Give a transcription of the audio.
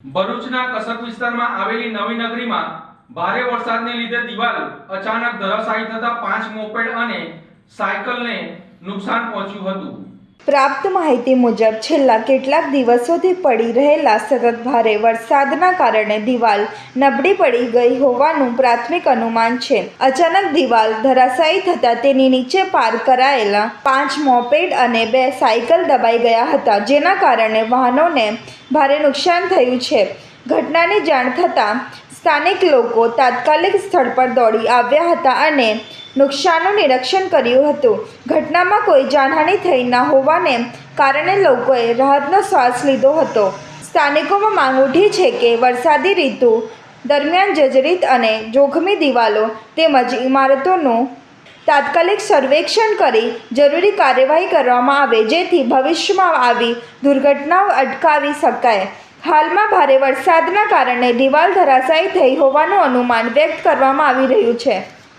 ભરૂચના કસક વિસ્તારમાં આવેલી નવી નગરીમાં ભારે વરસાદને લીધે દિવાલ અચાનક ધરાશાયી થતા 5 મોપેડ અને સાયકલને નુકસાન પહોંચ્યું હતું। પ્રાપ્ત માહિતી મુજબ છેલ્લા કેટલાક દિવસોથી પડી રહેલા સતત ભારે વરસાદના કારણે દિવાલ નબળી પડી ગઈ હોવાનું પ્રાથમિક અનુમાન છે। અચાનક દિવાલ ધરાશાયી થતાં તેની નીચે પાર્ક કરાયેલા 5 મોપેડ અને 2 સાયકલ દબાઈ ગયા હતા, જેના કારણે વાહનોને ભારે નુકસાન થયું છે। ઘટનાની જાણ થતાં સ્થાનિક લોકો તાત્કાલિક સ્થળ પર દોડી આવ્યા હતા અને નુકસાનનું નિરીક્ષણ કર્યું હતું। ઘટનામાં કોઈ જાનહાનિ થઈ ન હોવાને કારણે લોકોએ રાહતનો શ્વાસ લીધો હતો। સ્થાનિકોમાં માંગ ઉઠી છે કે વરસાદી ઋતુ દરમિયાન જર્જરિત અને જોખમી દિવાલો તેમજ ઇમારતોનું તાત્કાલિક સર્વેક્ષણ કરી જરૂરી કાર્યવાહી કરવામાં આવે, જેથી ભવિષ્યમાં આવી દુર્ઘટનાઓ અટકાવી શકાય। હાલમાં ભારે વરસાદના કારણે દિવાલ ધરાશાયી થઈ હોવાનું અનુમાન વ્યક્ત કરવામાં આવી રહ્યું છે।